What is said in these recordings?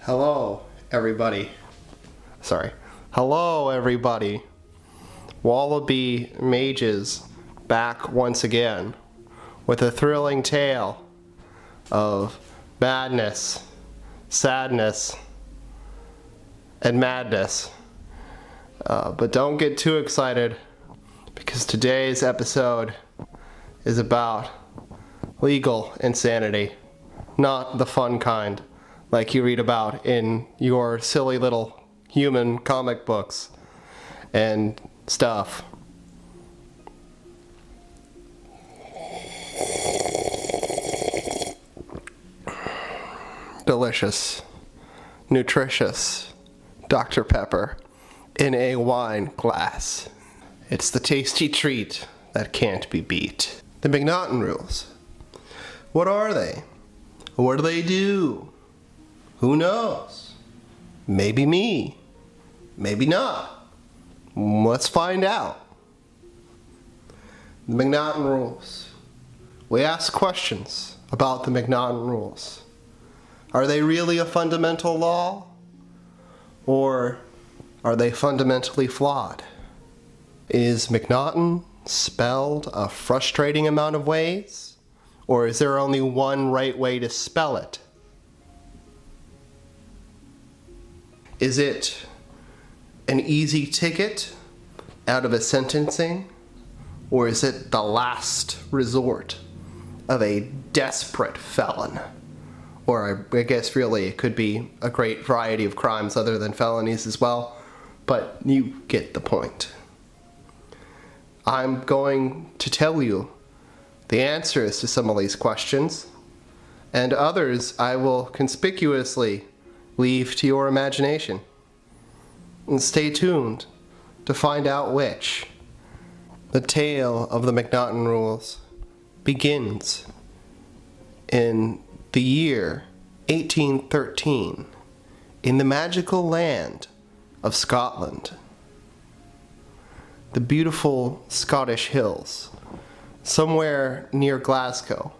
Hello, everybody. Hello, everybody. Wallaby Mages back once again with a thrilling tale of madness, sadness, and madness. But don't get too excited, because today's episode is about legal insanity, not the fun kind like you read about in your silly little human comic books and stuff. Delicious, nutritious Dr. Pepper in a wine glass. It's the tasty treat that can't be beat. The McNaughten rules. What are they? What do they do? Who knows? Maybe me. Maybe not. Let's find out. The McNaughten rules. We ask questions about the McNaughten rules. Are they really a fundamental law? Or are they fundamentally flawed? Is McNaughten spelled a frustrating amount of ways? Or is there only one right way to spell it? Is it an easy ticket out of a sentencing? Or is it the last resort of a desperate felon? Or I guess really it could be a great variety of crimes other than felonies as well, but you get the point. I'm going to tell you the answers to some of these questions, and others I will conspicuously leave to your imagination. And stay tuned to find out which. The tale of the McNaughten rules begins in the year 1813 in the magical land of Scotland. The beautiful Scottish hills, somewhere near Glasgow,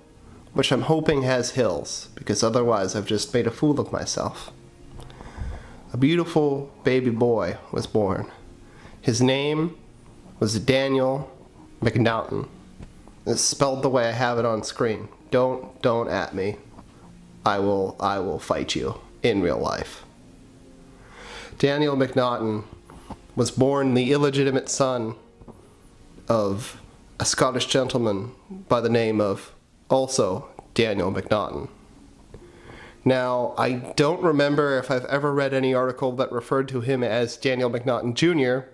which I'm hoping has hills, because otherwise I've just made a fool of myself. A beautiful baby boy was born. His name was Daniel McNaughten. It's spelled the way I have it on screen. Don't at me. I will fight you in real life. Daniel McNaughten was born the illegitimate son of a Scottish gentleman by the name of also Daniel McNaughten. Now, I don't remember if I've ever read any article that referred to him as Daniel McNaughten Jr.,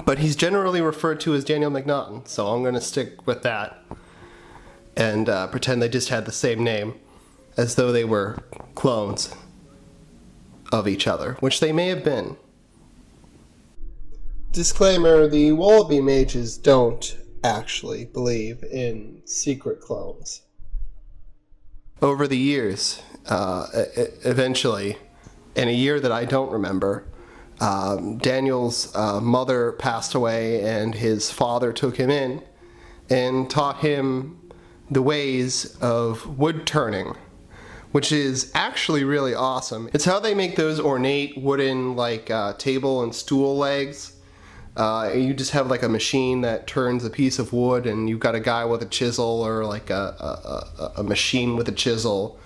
but he's generally referred to as Daniel McNaughten, so I'm going to stick with that and pretend they just had the same name, as though they were clones of each other, which they may have been. Disclaimer, the Wallaby Mages don't actually believe in secret clones. Over the years, eventually, in a year that I don't remember, Daniel's mother passed away and his father took him in and taught him the ways of wood turning, which is actually really awesome. It's how they make those ornate wooden table and stool legs. You just have like a machine that turns a piece of wood, and you've got a guy with a chisel or like a machine with a chisel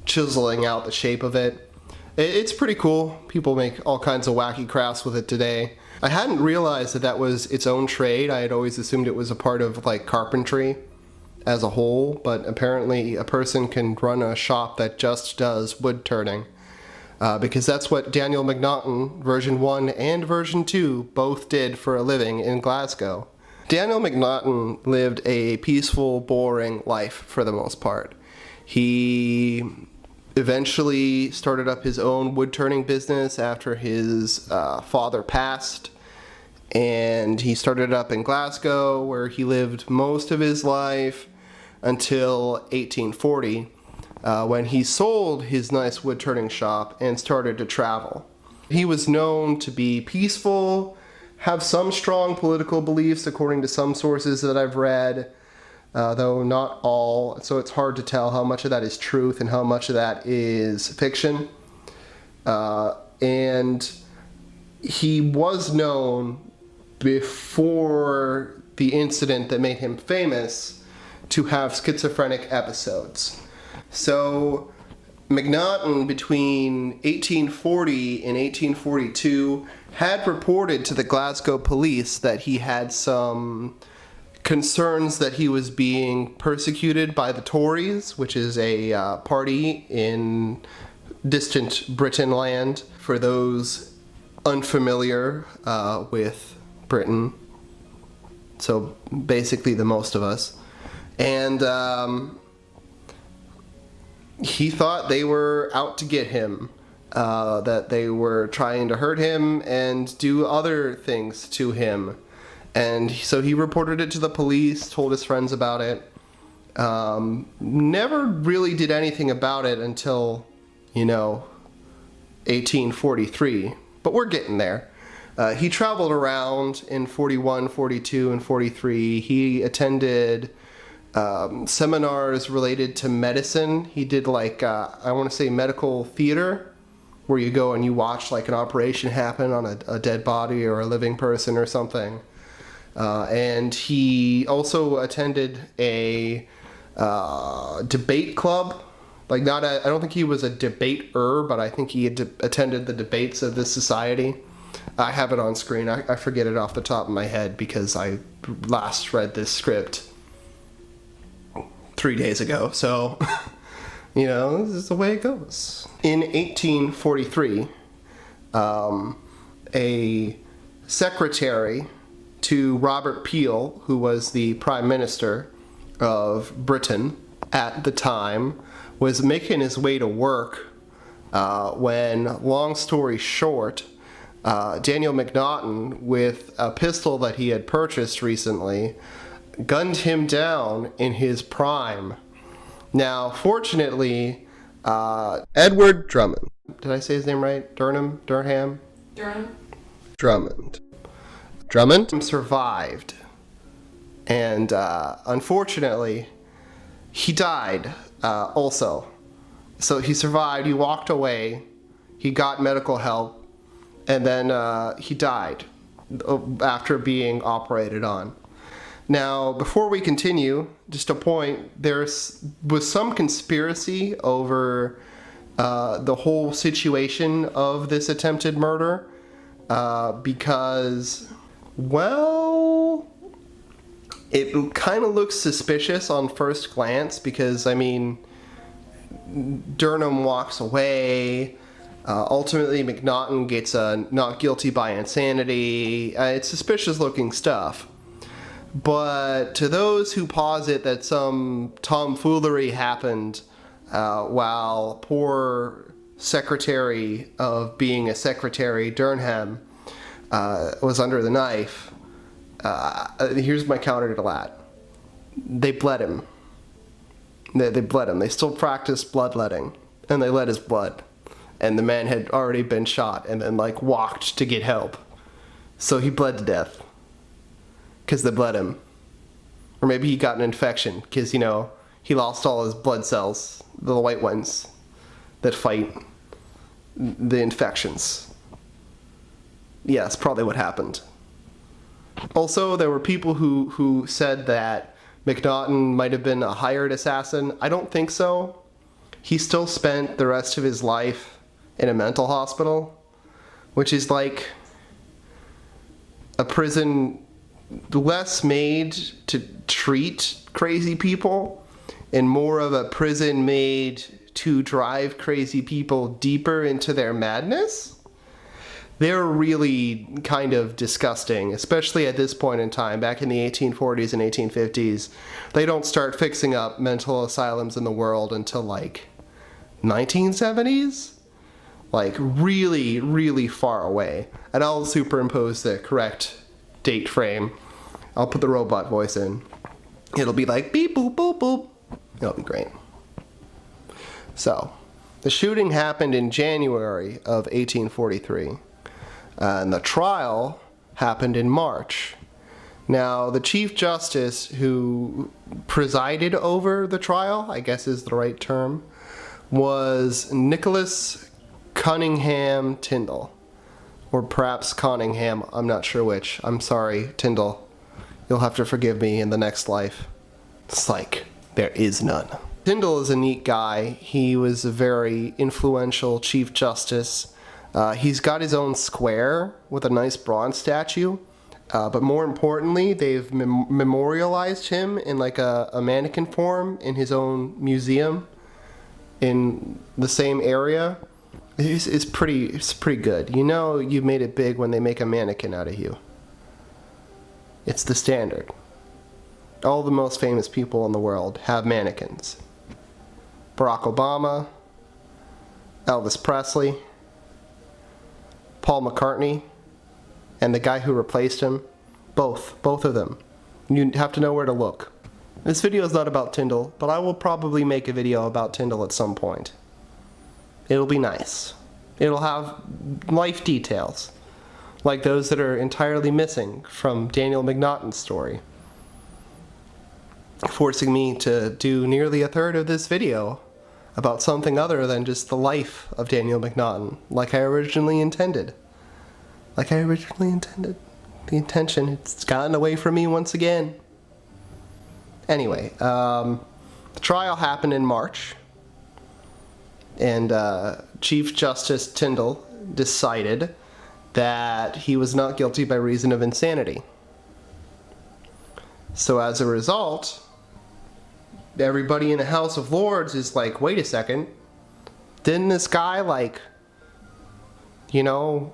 chiseling out the shape of it. It's pretty cool. People make all kinds of wacky crafts with it today. I hadn't realized that that was its own trade. I had always assumed it was a part of like carpentry as a whole, but apparently a person can run a shop that just does wood turning. Because that's what Daniel McNaughten, version 1 and version 2, both did for a living in Glasgow. Daniel McNaughten lived a peaceful, boring life for the most part. He eventually started up his own wood-turning business after his father passed, and he started it up in Glasgow, where he lived most of his life until 1840. When he sold his nice wood-turning shop and started to travel. He was known to be peaceful, have some strong political beliefs according to some sources that I've read, though not all, so it's hard to tell how much of that is truth and how much of that is fiction. and he was known before the incident that made him famous to have schizophrenic episodes. So McNaughten, between 1840 and 1842, had reported to the Glasgow police that he had some concerns that he was being persecuted by the Tories, which is a party in distant Britain land. For those unfamiliar with Britain, so basically the most of us. And he thought they were out to get him, that they were trying to hurt him and do other things to him. And so he reported it to the police, told his friends about it. Never really did anything about it until, 1843. But we're getting there. He traveled around in 41, 42, and 43. He attended seminars related to medicine. He did I want to say medical theater, where you go and you watch an operation happen on a dead body or a living person or something. And he also attended a debate club. I don't think he was a debater, but I think he had attended the debates of this society. I have it on screen. I forget it off the top of my head because I last read this script 3 days ago. So, this is the way it goes. In 1843, a secretary to Robert Peel, who was the Prime Minister of Britain at the time, was making his way to work when, long story short, Daniel McNaughten, with a pistol that he had purchased recently, gunned him down in his prime. Now, fortunately, Edward Drummond. Did I say his name right? Durham? Drummond survived. And unfortunately, he died also. So he survived, he walked away, he got medical help, and then he died after being operated on. Now, before we continue, just a point, there was some conspiracy over the whole situation of this attempted murder because, well, it kind of looks suspicious on first glance because, Durham walks away. Ultimately, McNaughten gets not guilty by insanity. It's suspicious looking stuff. But to those who posit that some tomfoolery happened while poor secretary of being a secretary, Durham, was under the knife, here's my counter to that. They bled him. They bled him. They still practiced bloodletting, and they let his blood. And the man had already been shot and then walked to get help. So he bled to death. Because they bled him. Or maybe he got an infection because, he lost all his blood cells, the white ones that fight the infections. Yeah, that's probably what happened. Also, there were people who said that McNaughten might have been a hired assassin. I don't think so. He still spent the rest of his life in a mental hospital, which is like a prison less made to treat crazy people and more of a prison made to drive crazy people deeper into their madness. They're really kind of disgusting, especially at this point in time, back in the 1840s and 1850s. They don't start fixing up mental asylums in the world until 1970s? Really, really far away. And I'll superimpose the correct date frame. I'll put the robot voice in. It'll be like beep, boop, boop, boop. It'll be great. So, the shooting happened in January of 1843. And the trial happened in March. Now, the Chief Justice who presided over the trial, I guess is the right term, was Nicholas Cunningham Tyndall. Or perhaps Conningham, I'm not sure which. I'm sorry, Tyndall. You'll have to forgive me in the next life. It's like, there is none. Tyndall is a neat guy. He was a very influential Chief Justice. He's got his own square with a nice bronze statue. But more importantly, they've memorialized him in like a mannequin form in his own museum in the same area. It's pretty good. You know you've made it big when they make a mannequin out of you. It's the standard. All the most famous people in the world have mannequins. Barack Obama, Elvis Presley, Paul McCartney, and the guy who replaced him. Both of them. You have to know where to look. This video is not about Tyndall, but I will probably make a video about Tyndall at some point. It'll be nice. It'll have life details, like those that are entirely missing from Daniel McNaughton's story, forcing me to do nearly a third of this video about something other than just the life of Daniel McNaughton, like I originally intended. The intention, it's gotten away from me once again. Anyway, the trial happened in March, and Chief Justice Tyndall decided that he was not guilty by reason of insanity. So as a result, everybody in the House of Lords is like, wait a second, didn't this guy, like, you know,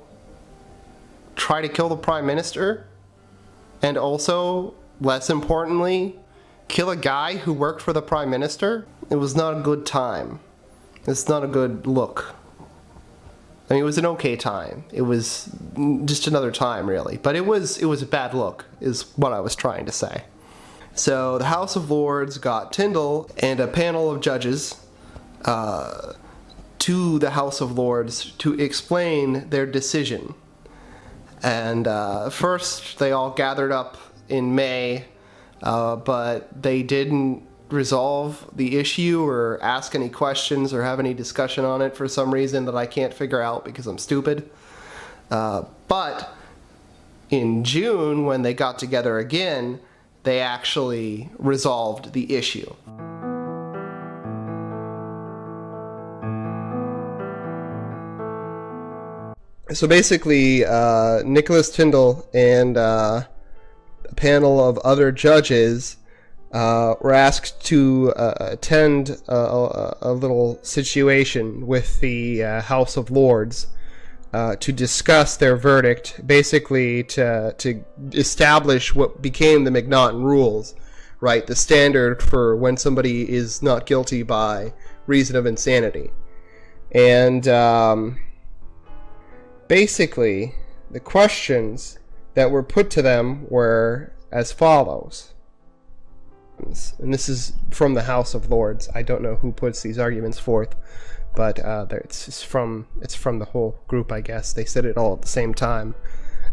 try to kill the Prime Minister? And also, less importantly, kill a guy who worked for the Prime Minister? It was not a good time. It's not a good look. I mean, it was an okay time. It was just another time, really. But it was a bad look, is what I was trying to say. So the House of Lords got Tyndall and a panel of judges to the House of Lords to explain their decision. And first, they all gathered up in May, but they didn't resolve the issue or ask any questions or have any discussion on it for some reason that I can't figure out because I'm stupid. But in June, when they got together again, they actually resolved the issue. So basically, Nicholas Tyndall and a panel of other judges were asked to attend a little situation with the House of Lords to discuss their verdict, basically to establish what became the McNaughton rules, right? The standard for when somebody is not guilty by reason of insanity. And basically, the questions that were put to them were as follows. And this is from the House of Lords. I don't know who puts these arguments forth, but it's from the whole group, I guess. They said it all at the same time.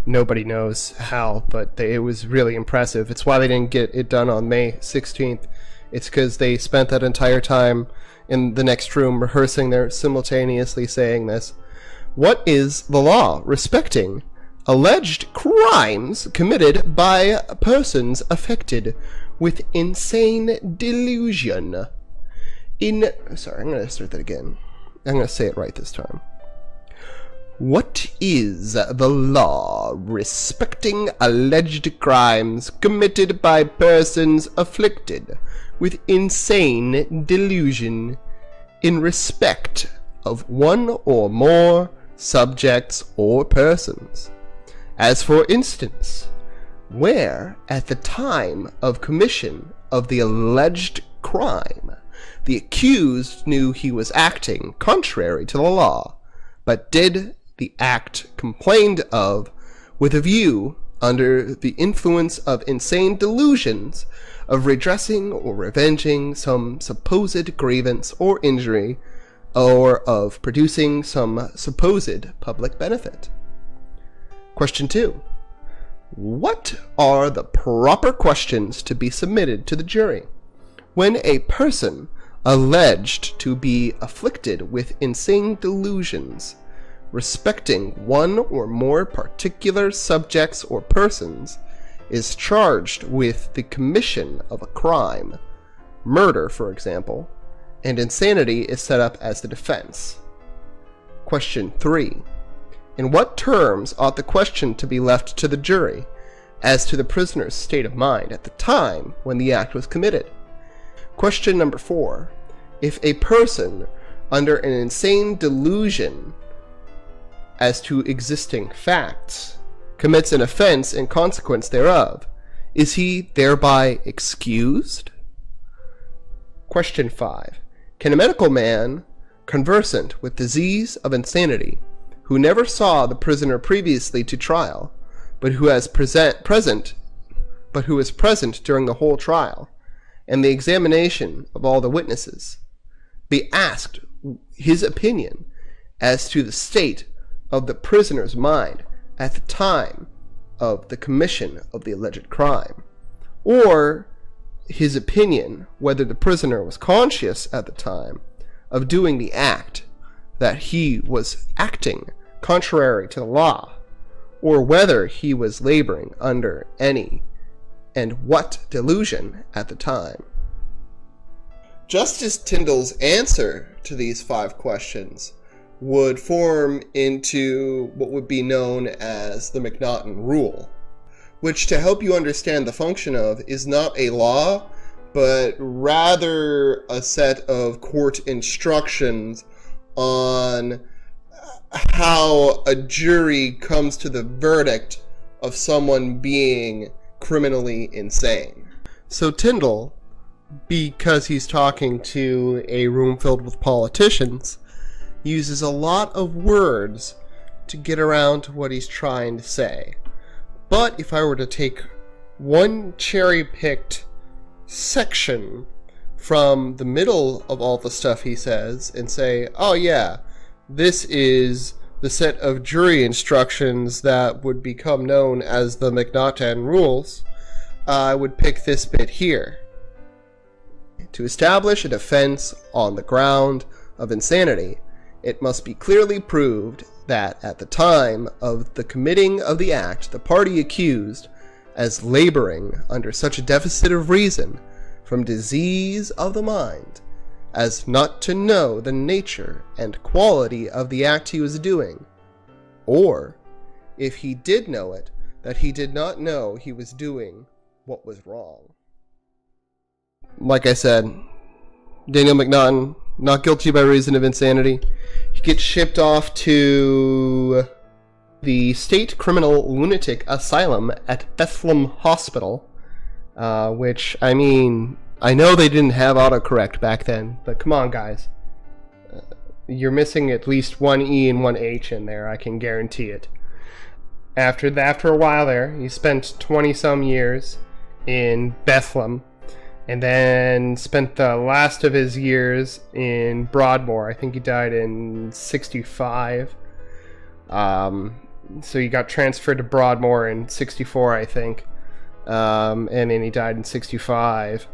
Nobody knows how, but it was really impressive. It's why they didn't get it done on May 16th. It's because they spent that entire time in the next room rehearsing their simultaneously saying this. What is the law respecting alleged crimes committed by persons affected with insane delusion? Sorry, I'm going to start that again. I'm going to say it right this time. What is the law respecting alleged crimes committed by persons afflicted with insane delusion in respect of one or more subjects or persons? As for instance, where at the time of commission of the alleged crime, the accused knew he was acting contrary to the law, but did the act complained of with a view, under the influence of insane delusions, of redressing or revenging some supposed grievance or injury, or of producing some supposed public benefit. Question 2. What are the proper questions to be submitted to the jury when a person alleged to be afflicted with insane delusions respecting one or more particular subjects or persons is charged with the commission of a crime, murder for example, and insanity is set up as the defense. Question 3. In what terms ought the question to be left to the jury as to the prisoner's state of mind at the time when the act was committed? Question number 4. If a person under an insane delusion as to existing facts commits an offense in consequence thereof, is he thereby excused? Question 5. Can a medical man conversant with disease of insanity, who never saw the prisoner previously to trial, but who is present during the whole trial and the examination of all the witnesses, be asked his opinion as to the state of the prisoner's mind at the time of the commission of the alleged crime, or his opinion whether the prisoner was conscious at the time of doing the act that he was acting contrary to the law, or whether he was laboring under any and what delusion at the time. Justice Tyndall's answer to these 5 questions would form into what would be known as the McNaughten rule, which, to help you understand the function of, is not a law, but rather a set of court instructions on how a jury comes to the verdict of someone being criminally insane. So Tyndall, because he's talking to a room filled with politicians, uses a lot of words to get around to what he's trying to say. But if I were to take one cherry-picked section from the middle of all the stuff he says and say, oh yeah, this is the set of jury instructions that would become known as the McNaughten rules, I would pick this bit here. To establish a defense on the ground of insanity, it must be clearly proved that at the time of the committing of the act, the party accused, as laboring under such a deficit of reason from disease of the mind, as not to know the nature and quality of the act he was doing, or, if he did know it, that he did not know he was doing what was wrong. Like I said, Daniel McNaughton, not guilty by reason of insanity. He gets shipped off to the State Criminal Lunatic Asylum at Bethlehem Hospital, which, I mean, I know they didn't have autocorrect back then, but come on, guys. You're missing at least one E and one H in there, I can guarantee it. After a while there, he spent 20-some years in Bethlehem, and then spent the last of his years in Broadmoor. I think he died in 65. So he got transferred to Broadmoor in 64, I think. And then he died in 65.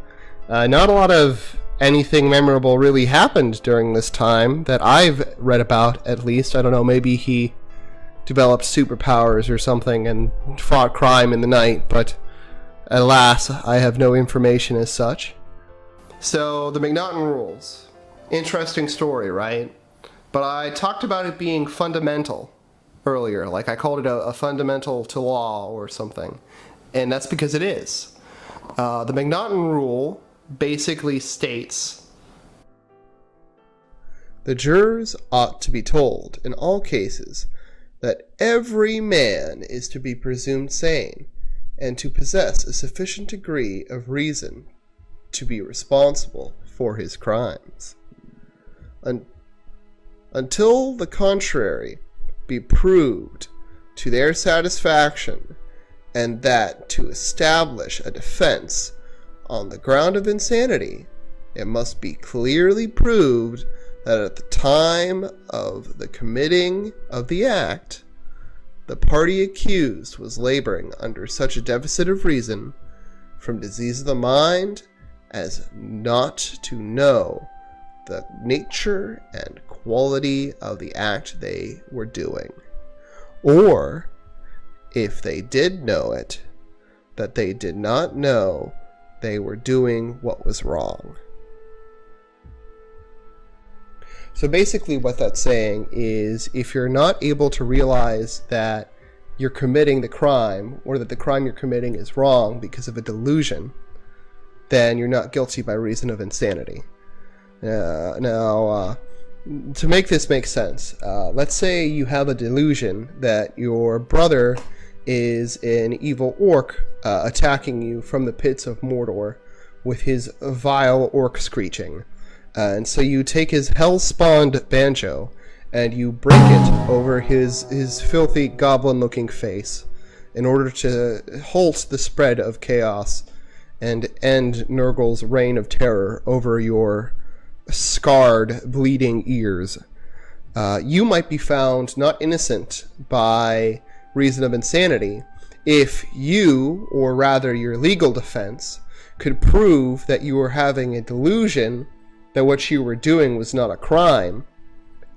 Not a lot of anything memorable really happened during this time that I've read about, at least. I don't know, maybe he developed superpowers or something and fought crime in the night, but alas, I have no information as such. So, the McNaughten rules. Interesting story, right? But I talked about it being fundamental earlier, like I called it a fundamental to law or something. And that's because it is. The McNaughten rule basically states the jurors ought to be told, in all cases, that every man is to be presumed sane and to possess a sufficient degree of reason to be responsible for his crimes. Until the contrary be proved to their satisfaction, and that to establish a defense on the ground of insanity, it must be clearly proved that at the time of the committing of the act, the party accused was laboring under such a deficit of reason from disease of the mind as not to know the nature and quality of the act they were doing. Or, if they did know it, that they did not know they were doing what was wrong. So basically what that's saying is, if you're not able to realize that you're committing the crime, or that the crime you're committing is wrong because of a delusion, then you're not guilty by reason of insanity. Now, to make this make sense, let's say you have a delusion that your brother is an evil orc attacking you from the pits of Mordor with his vile orc screeching. And so you take his hell-spawned banjo and you break it over his filthy goblin-looking face in order to halt the spread of chaos and end Nurgle's reign of terror over your scarred, bleeding ears. You might be found not innocent by reason of insanity if you, or rather your legal defense, could prove that you were having a delusion that what you were doing was not a crime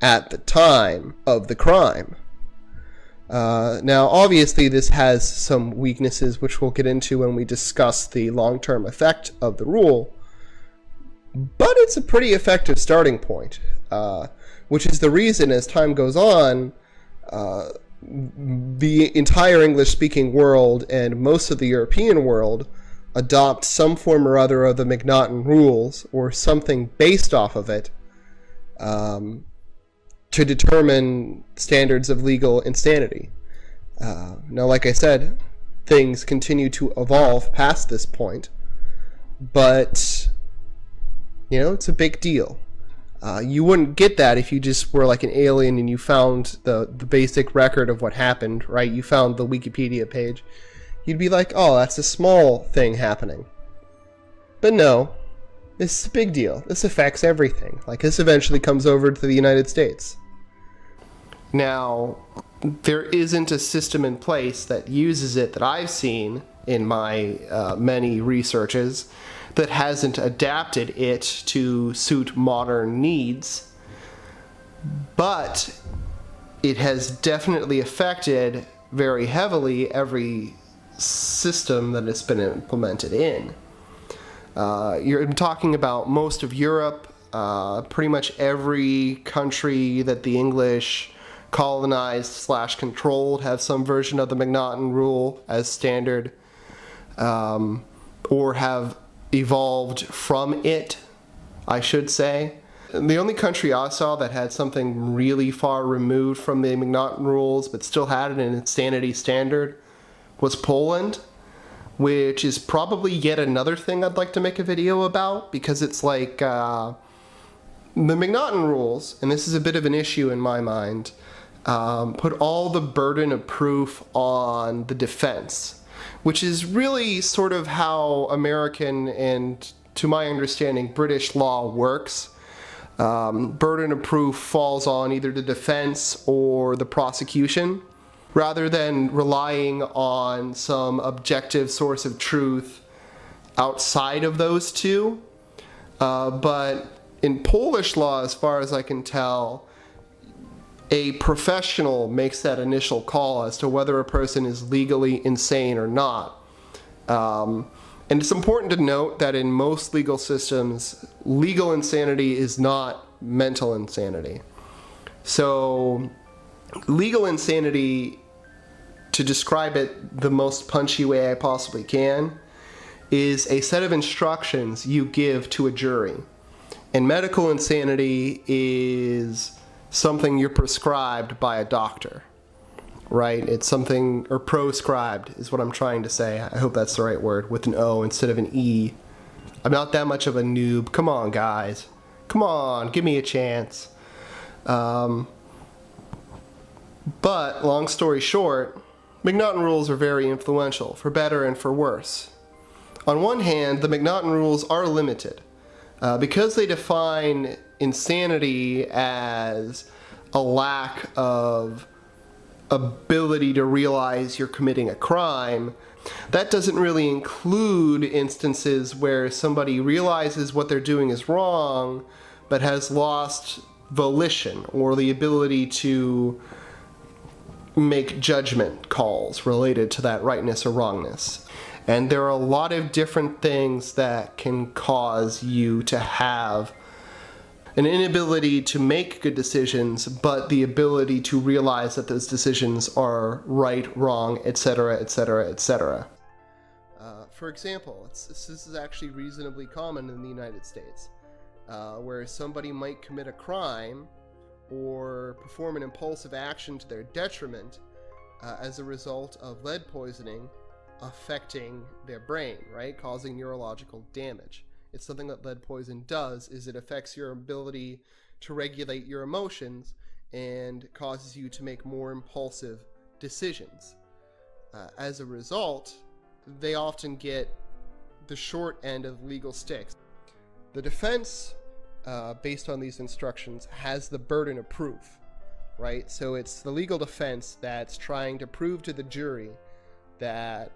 at the time of the crime. Now, obviously, this has some weaknesses, which we'll get into when we discuss the long-term effect of the rule, but it's a pretty effective starting point, which is the reason, as time goes on, the entire English-speaking world and most of the European world adopt some form or other of the McNaughten rules, or something based off of it, to determine standards of legal insanity. Now, like I said, things continue to evolve past this point, but, you know, it's a big deal. You wouldn't get that if you just were like an alien and you found the basic record of what happened, right? You found the Wikipedia page. You'd be like, oh, that's a small thing happening. But no, this is a big deal. This affects everything. Like, this eventually comes over to the United States. Now, there isn't a system in place that uses it that I've seen in my many researches that hasn't adapted it to suit modern needs. But it has definitely affected very heavily every system that it's been implemented in. You're talking about most of Europe, pretty much every country that the English colonized / controlled have some version of the McNaughten rule as standard, or have evolved from it, I should say. The only country I saw that had something really far removed from the McNaughten rules but still had an insanity standard was Poland, which is probably yet another thing I'd like to make a video about, because it's like the McNaughten rules, and this is a bit of an issue in my mind, put all the burden of proof on the defense, which is really sort of how American and, to my understanding, British law works. Burden of proof falls on either the defense or the prosecution, rather than relying on some objective source of truth outside of those two. But in Polish law, as far as I can tell, a professional makes that initial call as to whether a person is legally insane or not. And it's important to note that in most legal systems, legal insanity is not mental insanity. So legal insanity, to describe it the most punchy way I possibly can, is a set of instructions you give to a jury. And medical insanity is something you're prescribed by a doctor, right? It's something, or proscribed is what I'm trying to say. I hope that's the right word, with an O instead of an E. I'm not that much of a noob. Come on, guys. Come on, give me a chance. But, long story short, McNaughten rules are very influential, for better and for worse. On one hand, the McNaughten rules are limited, because they define insanity as a lack of ability to realize you're committing a crime. That doesn't really include instances where somebody realizes what they're doing is wrong, but has lost volition or the ability to make judgment calls related to that rightness or wrongness. And there are a lot of different things that can cause you to have an inability to make good decisions, but the ability to realize that those decisions are right, wrong, etc., etc., etc. For example, this is actually reasonably common in the United States, where somebody might commit a crime or perform an impulsive action to their detriment as a result of lead poisoning affecting their brain, right? Causing neurological damage. It's something that lead poison does, is it affects your ability to regulate your emotions and causes you to make more impulsive decisions. As a result, they often get the short end of legal sticks. The defense, based on these instructions, has the burden of proof, right? So it's the legal defense that's trying to prove to the jury that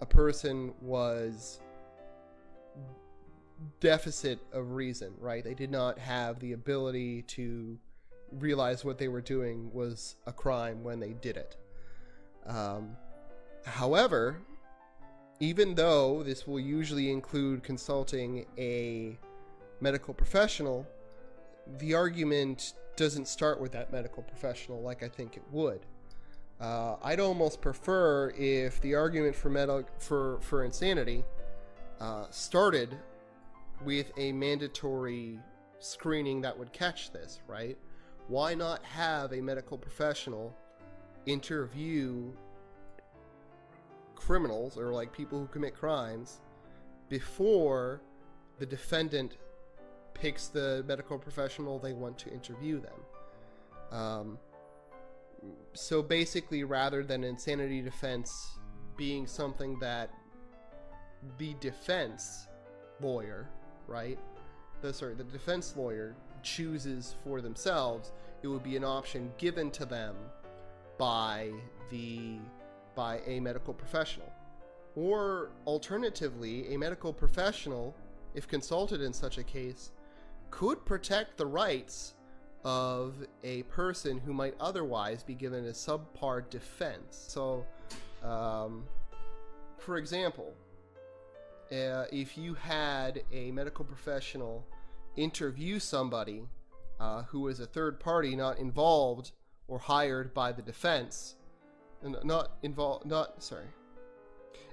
a person was deficit of reason, right? They did not have the ability to realize what they were doing was a crime when they did it. However, even though this will usually include consulting a medical professional, the argument doesn't start with that medical professional like I think it would. I'd almost prefer if the argument for insanity started with a mandatory screening that would catch this, right? Why not have a medical professional interview criminals or like people who commit crimes before the defendant picks the medical professional they want to interview them? So basically, rather than insanity defense being something that the defense lawyer, right? The defense lawyer chooses for themselves, it would be an option given to them by a medical professional. Or alternatively, a medical professional, if consulted in such a case, could protect the rights of a person who might otherwise be given a subpar defense. So, for example, if you had a medical professional interview somebody who is a third party not involved or hired by the defense, if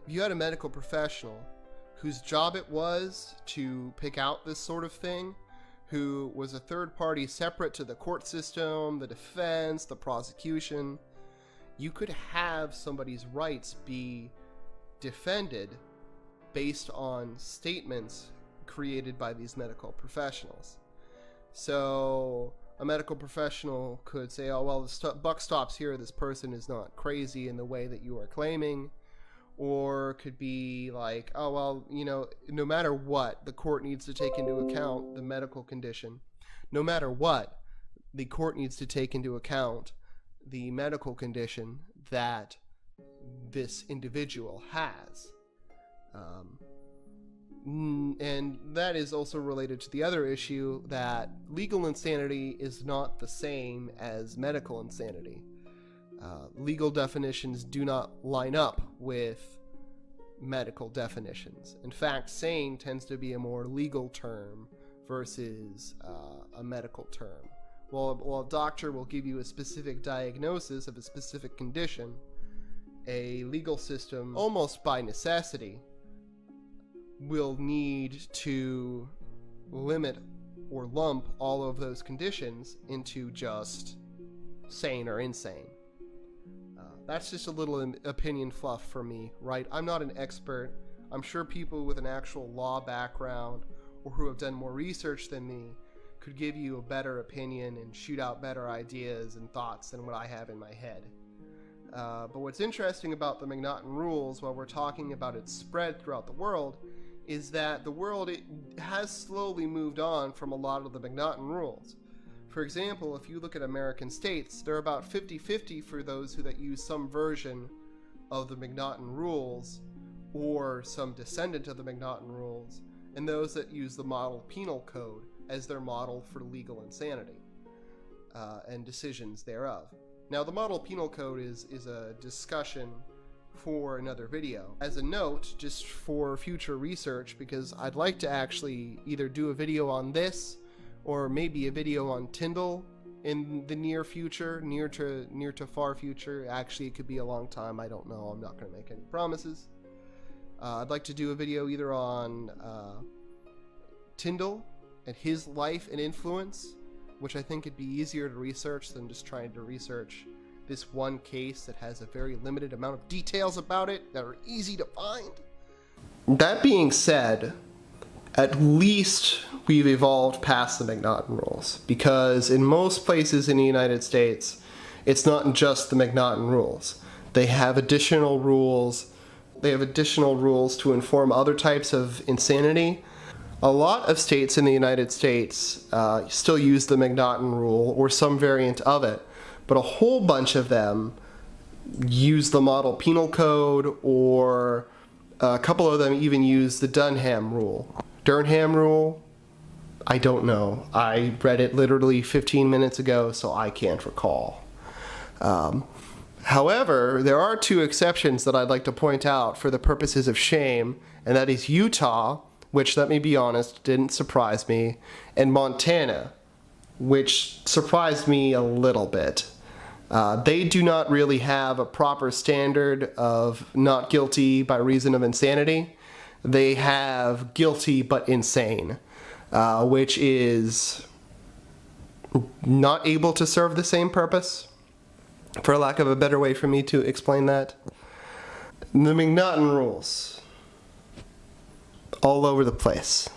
you had a medical professional whose job it was to pick out this sort of thing, who was a third party separate to the court system, the defense, the prosecution, you could have somebody's rights be defended based on statements created by these medical professionals. So a medical professional could say, oh, well, the buck stops here. This person is not crazy in the way that you are claiming. Or could be like, oh, well, you know, no matter what, the court needs to take into account the medical condition. No matter what, the court needs to take into account the medical condition that this individual has. And that is also related to the other issue that legal insanity is not the same as medical insanity. Legal definitions do not line up with medical definitions. In fact, sane tends to be a more legal term versus a medical term. While a doctor will give you a specific diagnosis of a specific condition, a legal system, almost by necessity, will need to limit or lump all of those conditions into just sane or insane. That's just a little opinion fluff for me, right? I'm not an expert. I'm sure people with an actual law background or who have done more research than me could give you a better opinion and shoot out better ideas and thoughts than what I have in my head. But what's interesting about the McNaughten rules, while we're talking about its spread throughout the world, is that the world has slowly moved on from a lot of the McNaughten rules. For example, if you look at American states, they're about 50-50 for those that use some version of the McNaughten rules or some descendant of the McNaughten rules, and those that use the model penal code, as their model for legal insanity and decisions thereof. Now, the model penal code is a discussion for another video. As a note, just for future research, because I'd like to actually either do a video on this or maybe a video on Tyndall in the near future, near to far future. Actually, it could be a long time. I don't know. I'm not going to make any promises. I'd like to do a video either on Tyndall and his life and influence, which I think it'd be easier to research than just trying to research this one case that has a very limited amount of details about it that are easy to find. That being said, at least we've evolved past the McNaughten rules, because in most places in the United States, it's not just the McNaughten rules. They have additional rules. They have additional rules to inform other types of insanity. A lot of states in the United States still use the McNaughten rule or some variant of it, but a whole bunch of them use the model penal code, or a couple of them even use the Durham rule. I don't know. I read it literally 15 minutes ago, so I can't recall. However, there are two exceptions that I'd like to point out for the purposes of shame, and that is Utah, which, let me be honest, didn't surprise me, and Montana, which surprised me a little bit. They do not really have a proper standard of not guilty by reason of insanity. They have guilty but insane, which is not able to serve the same purpose, for lack of a better way for me to explain that. The McNaughten rules, all over the place.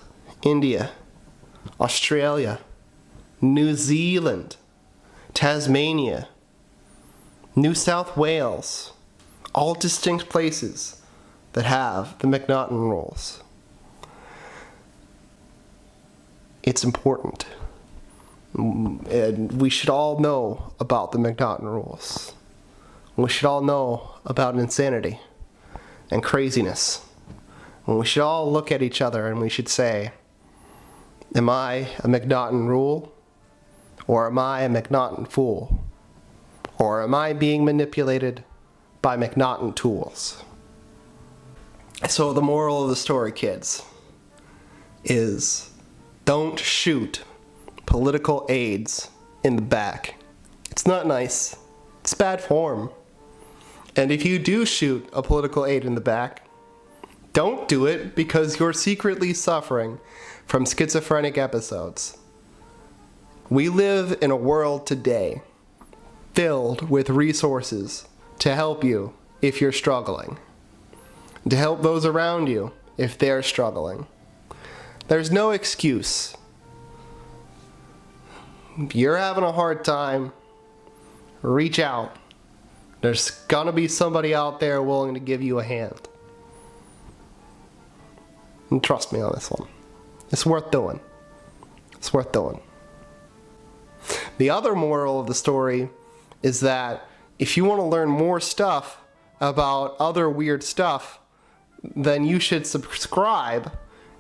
India, Australia, New Zealand, Tasmania, New South Wales, all distinct places that have the McNaughten rules. It's important. And we should all know about the McNaughten rules. We should all know about insanity and craziness. And we should all look at each other and we should say, am I a McNaughten rule? Or am I a McNaughten fool? Or am I being manipulated by McNaughten tools? So the moral of the story, kids, is don't shoot political aides in the back. It's not nice. It's bad form. And if you do shoot a political aide in the back, don't do it because you're secretly suffering from schizophrenic episodes. We live in a world today filled with resources to help you if you're struggling, to help those around you if they're struggling. There's no excuse. If you're having a hard time, reach out. There's gonna be somebody out there willing to give you a hand. And trust me on this one. It's worth doing. It's worth doing. The other moral of the story is that if you want to learn more stuff about other weird stuff, then you should subscribe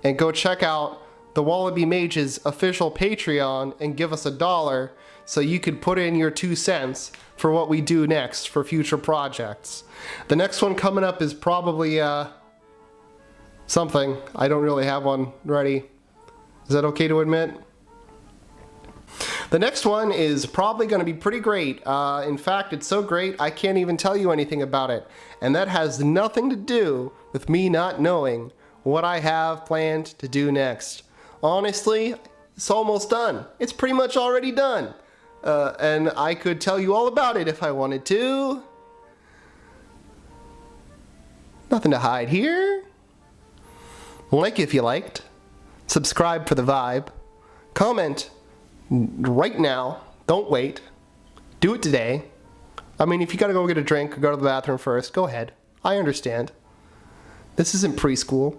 and go check out the Wallaby Mages official Patreon and give us $1 so you could put in your 2 cents for what we do next for future projects. The next one coming up is probably something. I don't really have one ready. Is that okay to admit? The next one is probably going to be pretty great. In fact, it's so great I can't even tell you anything about it. And that has nothing to do with me not knowing what I have planned to do next. Honestly, it's almost done. It's pretty much already done. And I could tell you all about it if I wanted to. Nothing to hide here. Like if you liked. Subscribe for the vibe. Comment right now. Don't wait. Do it today. I mean, if you gotta go get a drink or go to the bathroom first, go ahead. I understand. This isn't preschool.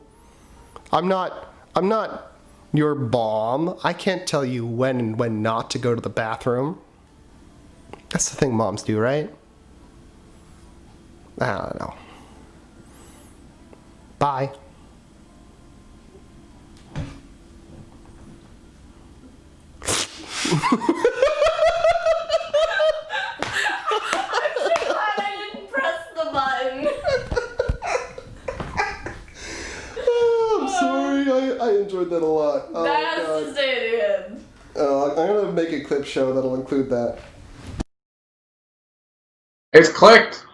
I'm not your mom. I can't tell you when and when not to go to the bathroom. That's the thing moms do, right? I don't know. Bye. enjoyed that a lot. Oh, that has to stay in. I'm gonna make a clip show that'll include that. It's clicked.